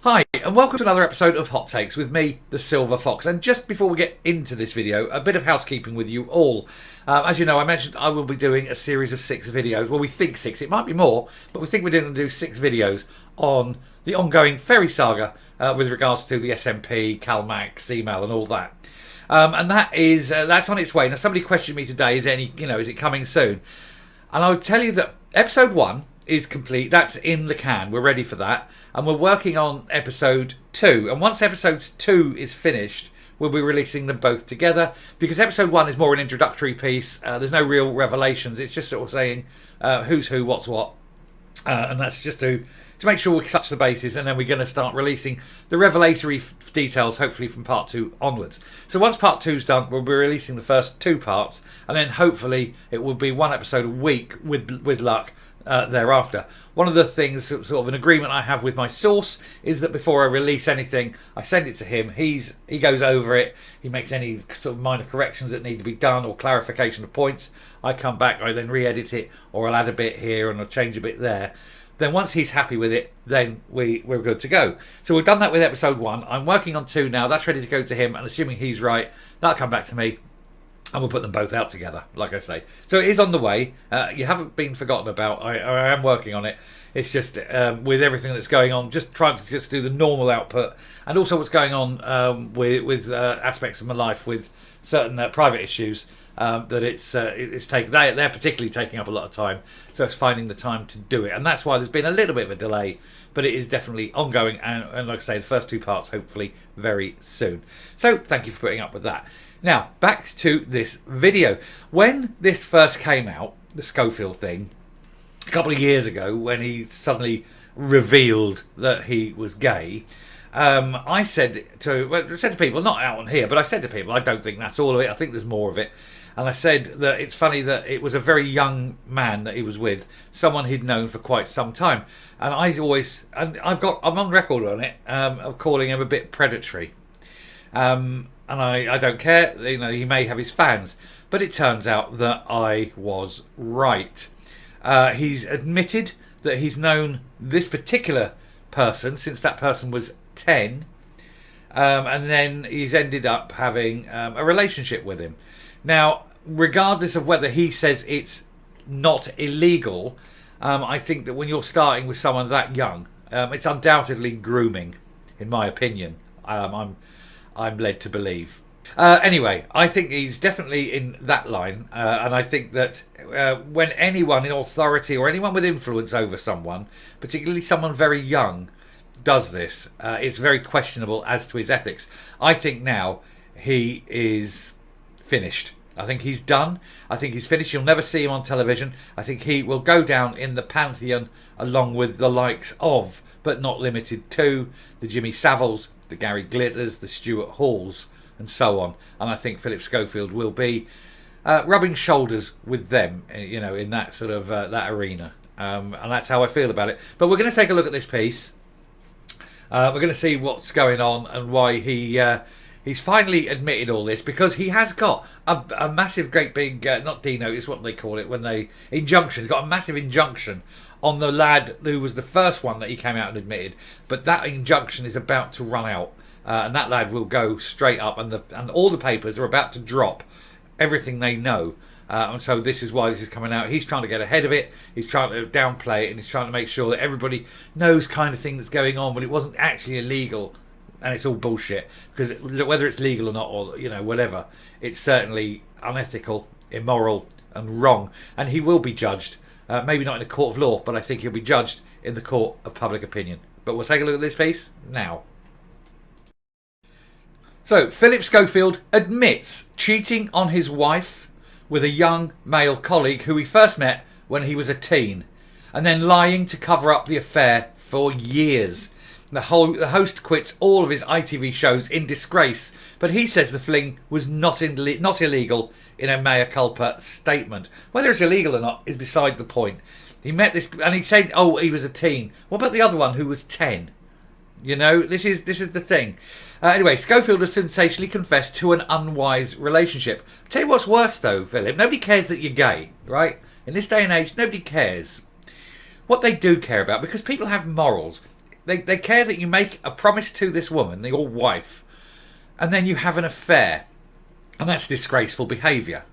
Hi, and welcome to another episode of Hot Takes with me, the Silver Fox. And just before we get into this video, a bit of housekeeping with you all. As you know, I mentioned I will be doing a series of 6 videos. Well, we think 6. It might be more, but we think we're going to do 6 videos on the ongoing ferry saga with regards to the SMP, CalMax, email, and all that. And that's on its way. Now, somebody questioned me today: is it coming soon? And I'll tell you that episode 1 is complete. That's in the can. We're ready for that. And we're working on episode 2. And once episode 2 is finished, we'll be releasing them both together. Because episode 1 is more an introductory piece. There's no real revelations. It's just sort of saying who's who, what's what. And that's just to make sure we touch the bases. And then we're going to start releasing the revelatory details, hopefully from part 2 onwards. So once part 2's done, we'll be releasing the first 2 parts. And then hopefully it will be 1 episode a week with luck. Thereafter. One of the things, sort of an agreement I have with my source, is that before I release anything, I send it to him. He goes over it. He makes any sort of minor corrections that need to be done or clarification of points. I come back, I then re-edit it, or I'll add a bit here and I'll change a bit there. Then once he's happy with it, then we're good to go. So we've done that with episode 1. I'm working on 2 now. That's ready to go to him, and assuming he's right, that'll come back to me. And we'll put them both out together, like I say. So it is on the way. You haven't been forgotten about. I am working on it. It's just with everything that's going on, just trying to just do the normal output. And also what's going on with aspects of my life with certain private issues that it's taken. They're particularly taking up a lot of time. So it's finding the time to do it. And that's why there's been a little bit of a delay. But it is definitely ongoing. And like I say, the first 2 parts, hopefully, very soon. So thank you for putting up with that. Now, back to this video. When this first came out, the Schofield thing, a couple of years ago, when he suddenly revealed that he was gay, I said to people, not out on here, but I said to people, I don't think that's all of it. I think there's more of it. And I said that it's funny that it was a very young man that he was with, someone he'd known for quite some time. And I'm on record on it, of calling him a bit predatory. And I don't care, he may have his fans, but it turns out that I was right. He's admitted that he's known this particular person since that person was 10, and then he's ended up having a relationship with him. Now, regardless of whether he says it's not illegal, I think that when you're starting with someone that young, it's undoubtedly grooming, in my opinion. I'm led to believe. Anyway, I think he's definitely in that line, and I think that when anyone in authority or anyone with influence over someone, particularly someone very young, does this, it's very questionable as to his ethics. I think now he is finished. I think he's done. I think he's finished. You'll never see him on television. I think he will go down in the pantheon along with the likes of, but not limited to, the Jimmy Saviles, the Gary Glitters, the Stuart Halls, and so on. And I think Philip Schofield will be rubbing shoulders with them, in that sort of that arena. And that's how I feel about it. But we're going to take a look at this piece. We're going to see what's going on and why he's finally admitted all this, because he has got a massive, great big, not D-note, it's what they call it, injunction. He's got a massive injunction on the lad who was the first one that he came out and admitted, but that injunction is about to run out, and that lad will go straight up, and all the papers are about to drop everything they know, and so this is why this is coming out. He's trying to get ahead of it, he's trying to downplay it, and he's trying to make sure that everybody knows kind of thing that's going on, but it wasn't actually illegal, and it's all bullshit, because whether it's legal or not, or whatever, it's certainly unethical, immoral, and wrong, and he will be judged. Maybe not in a court of law, but I think he'll be judged in the court of public opinion. But we'll take a look at this piece now. So, Philip Schofield admits cheating on his wife with a young male colleague who he first met when he was a teen, and then lying to cover up the affair for years. The host quits all of his ITV shows in disgrace, but he says the fling was not illegal in a mea culpa statement. Whether it's illegal or not is beside the point. He met this, and he said, he was a teen. What about the other one who was 10? This is the thing. Anyway, Schofield has sensationally confessed to an unwise relationship. I'll tell you what's worse though, Philip. Nobody cares that you're gay, right? In this day and age, nobody cares. What they do care about, because people have morals, they care that you make a promise to this woman, your wife, and then you have an affair, and that's disgraceful behaviour.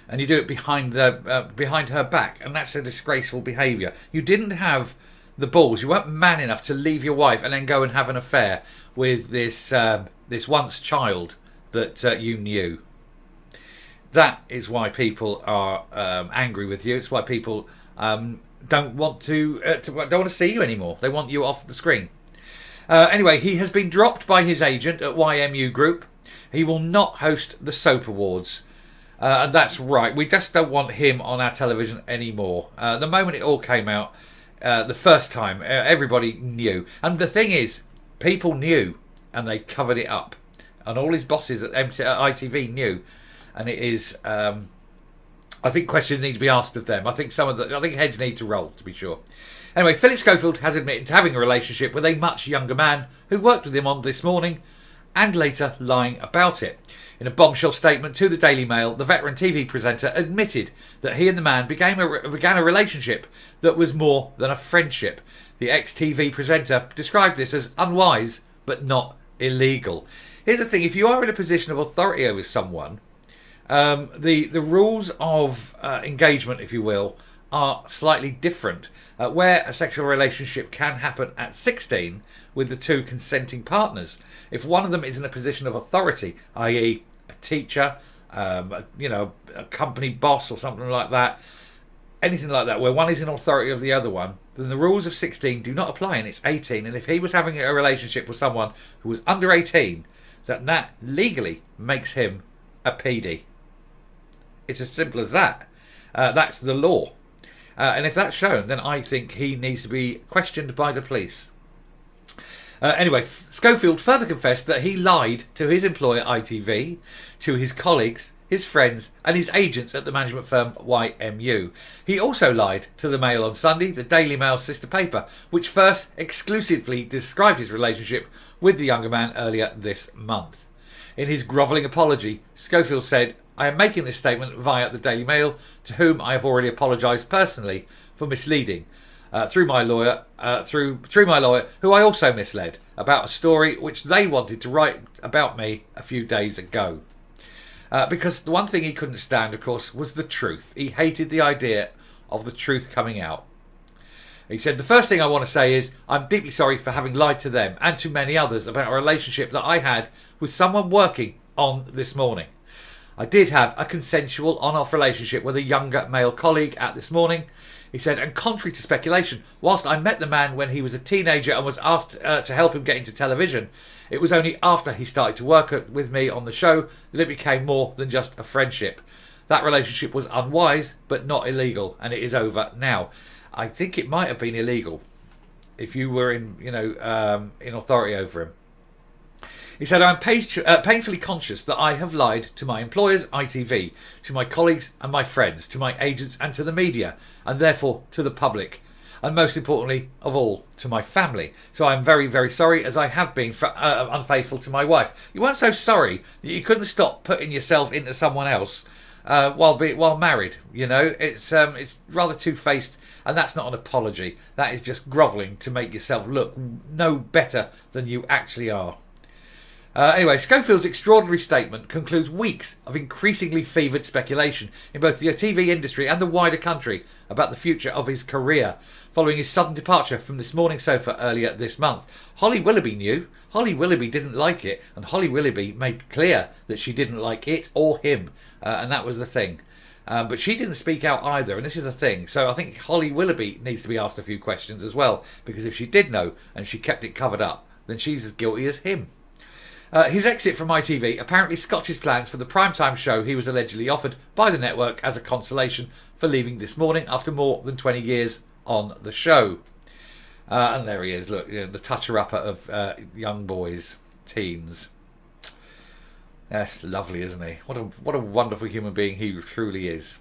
And you do it behind her back, and that's a disgraceful behaviour. You didn't have the balls. You weren't man enough to leave your wife and then go and have an affair with this once child that you knew. That is why people are angry with you. It's why people don't want to see you anymore. They want you off the screen. Anyway, he has been dropped by his agent at YMU Group. He will not host the Soap Awards. And that's right. We just don't want him on our television anymore. The moment it all came out, the first time, everybody knew. And the thing is, people knew and they covered it up. And all his bosses at ITV knew. And it is, I think questions need to be asked of them. I think heads need to roll, to be sure. Anyway, Philip Schofield has admitted to having a relationship with a much younger man who worked with him on This Morning, and later lying about it. In a bombshell statement to the Daily Mail, the veteran TV presenter admitted that he and the man began a relationship that was more than a friendship. The ex-TV presenter described this as unwise but not illegal. Here's the thing, if you are in a position of authority over someone, the rules of engagement, if you will, are slightly different. Where a sexual relationship can happen at 16 with the two consenting partners. If one of them is in a position of authority, i.e. a teacher, a company boss or something like that, anything like that, where one is in authority of the other one, then the rules of 16 do not apply and it's 18. And if he was having a relationship with someone who was under 18, that legally makes him a PD. It's as simple as that. That's the law. And if that's shown, then I think he needs to be questioned by the police. Anyway, Schofield further confessed that he lied to his employer ITV, to his colleagues, his friends and his agents at the management firm YMU. He also lied to the Mail on Sunday, the Daily Mail's sister paper, which first exclusively described his relationship with the younger man earlier this month. In his grovelling apology, Schofield said, "I am making this statement via the Daily Mail, to whom I have already apologised personally for misleading through my lawyer, who I also misled about a story which they wanted to write about me a few days ago." Because the one thing he couldn't stand, of course, was the truth. He hated the idea of the truth coming out. He said, "The first thing I want to say is I'm deeply sorry for having lied to them and to many others about a relationship that I had with someone working on This Morning. I did have a consensual on-off relationship with a younger male colleague at This Morning." He said, "And contrary to speculation, whilst I met the man when he was a teenager and was asked to help him get into television, it was only after he started to work with me on the show that it became more than just a friendship. That relationship was unwise, but not illegal, and it is over now." I think it might have been illegal if you were in authority over him. He said, "I'm painfully conscious that I have lied to my employers, ITV, to my colleagues and my friends, to my agents and to the media, and therefore to the public, and most importantly of all, to my family. So I'm very, very sorry, as I have been unfaithful to my wife." You weren't so sorry that you couldn't stop putting yourself into someone else while married. It's rather two-faced, and that's not an apology. That is just grovelling to make yourself look no better than you actually are. Anyway, Schofield's extraordinary statement concludes weeks of increasingly fevered speculation in both the TV industry and the wider country about the future of his career, following his sudden departure from This Morning sofa earlier this month. Holly Willoughby knew. Holly Willoughby didn't like it, and Holly Willoughby made clear that she didn't like it or him, and that was the thing. But she didn't speak out either, and this is the thing. So I think Holly Willoughby needs to be asked a few questions as well, because if she did know and she kept it covered up, then she's as guilty as him. His exit from ITV apparently scotches plans for the primetime show he was allegedly offered by the network as a consolation for leaving This Morning after more than 20 years on the show. And there he is, look, the toucher-upper of young boys, teens. That's lovely, isn't he? What a wonderful human being he truly is.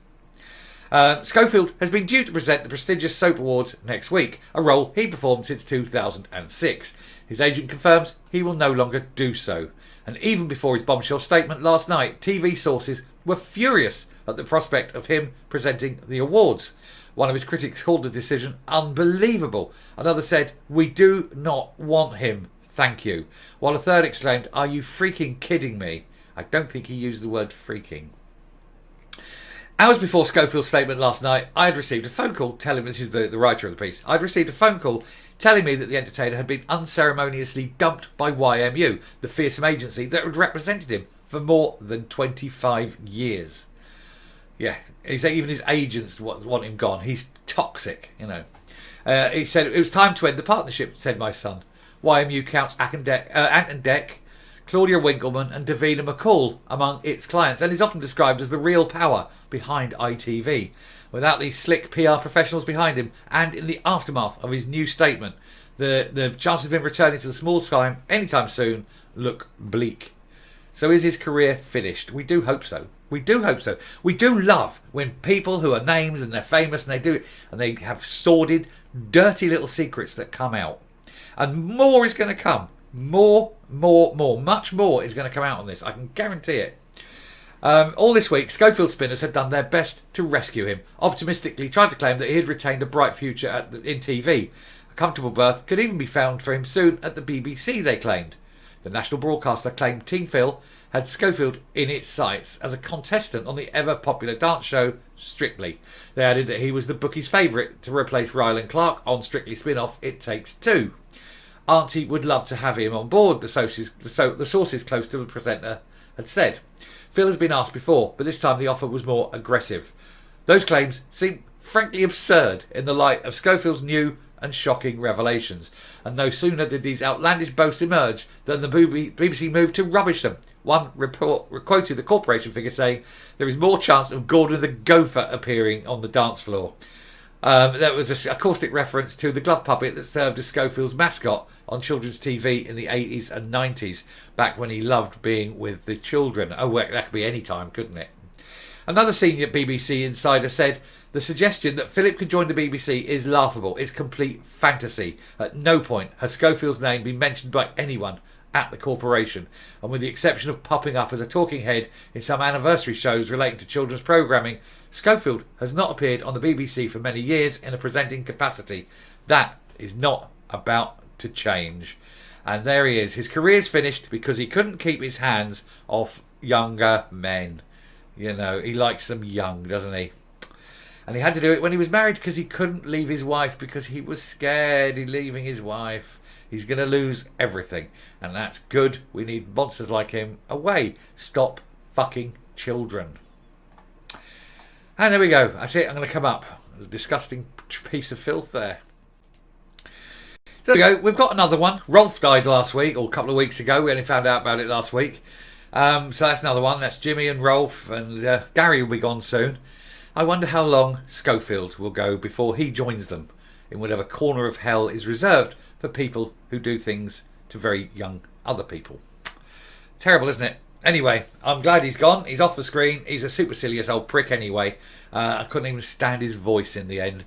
Schofield has been due to present the prestigious Soap Awards next week, a role he performed since 2006. His agent confirms he will no longer do so. And even before his bombshell statement last night, TV sources were furious at the prospect of him presenting the awards. One of his critics called the decision unbelievable. Another said, "We do not want him, thank you." While a third exclaimed, "Are you freaking kidding me?" I don't think he used the word freaking. Hours before Schofields' statement last night, I had received a phone call telling me, this is the writer of the piece, I'd received a phone call telling me that the entertainer had been unceremoniously dumped by YMU, the fearsome agency that had represented him for more than 25 years. Yeah, he said even his agents want him gone. He's toxic, you know. He said, "It was time to end the partnership," said my son. YMU counts Ant and Dec, Claudia Winkleman and Davina McCall among its clients, and is often described as the real power behind ITV. Without these slick PR professionals behind him, and in the aftermath of his new statement, the chances of him returning to the small time anytime soon look bleak. So is his career finished? We do hope so. We do hope so. We do love when people who are names and they're famous and they do it and they have sordid, dirty little secrets that come out. And more is going to come. More, much more is going to come out on this. I can guarantee it. All this week, Schofield spinners had done their best to rescue him, optimistically trying to claim that he had retained a bright future in TV. A comfortable berth could even be found for him soon at the BBC, they claimed. The national broadcaster claimed Team Phil had Schofield in its sights as a contestant on the ever-popular dance show Strictly. They added that he was the bookie's favourite to replace Ryland Clark on Strictly spin-off It Takes Two. Auntie would love to have him on board, the sources close to the presenter had said. Phil has been asked before, but this time the offer was more aggressive. Those claims seem frankly absurd in the light of Schofield's new and shocking revelations. And no sooner did these outlandish boasts emerge than the BBC moved to rubbish them. One report quoted the corporation figure saying, "There is more chance of Gordon the Gopher appearing on the dance floor." That was a caustic reference to the glove puppet that served as Schofield's mascot on children's TV in the 80s and 90s, back when he loved being with the children. Oh, well, that could be any time, couldn't it? Another senior BBC insider said, "The suggestion that Philip could join the BBC is laughable. It's complete fantasy. At no point has Schofield's name been mentioned by anyone at the corporation, and with the exception of popping up as a talking head in some anniversary shows relating to children's programming, Schofield has not appeared on the BBC for many years in a presenting capacity. That is not about to change." And there he is. His career's finished because he couldn't keep his hands off younger men. You know, he likes them young, doesn't he? And he had to do it when he was married because he couldn't leave his wife because he was scared of leaving his wife. He's going to lose everything. And that's good. We need monsters like him away. Stop fucking children. And there we go. That's it. I'm going to come up. A disgusting piece of filth there. So there we go. We've got another one. Rolf died last week, or a couple of weeks ago. We only found out about it last week. So that's another one. That's Jimmy and Rolf. And Gary will be gone soon. I wonder how long Schofield will go before he joins them in whatever corner of hell is reserved for people who do things to very young other people. Terrible, isn't it? Anyway, I'm glad he's gone. He's off the screen. He's a supercilious old prick anyway. I couldn't even stand his voice in the end.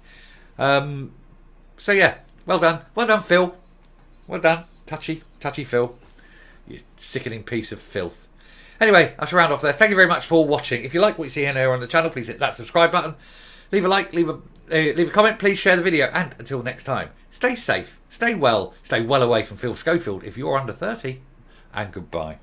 So yeah, well done. Well done, Phil. Well done. Touchy Phil. You sickening piece of filth. Anyway, I shall round off there. Thank you very much for watching. If you like what you see here on the channel, please hit that subscribe button. Leave a like, leave a comment. Please share the video. And until next time, stay safe, stay well away from Phil Schofield if you're under 30. And goodbye.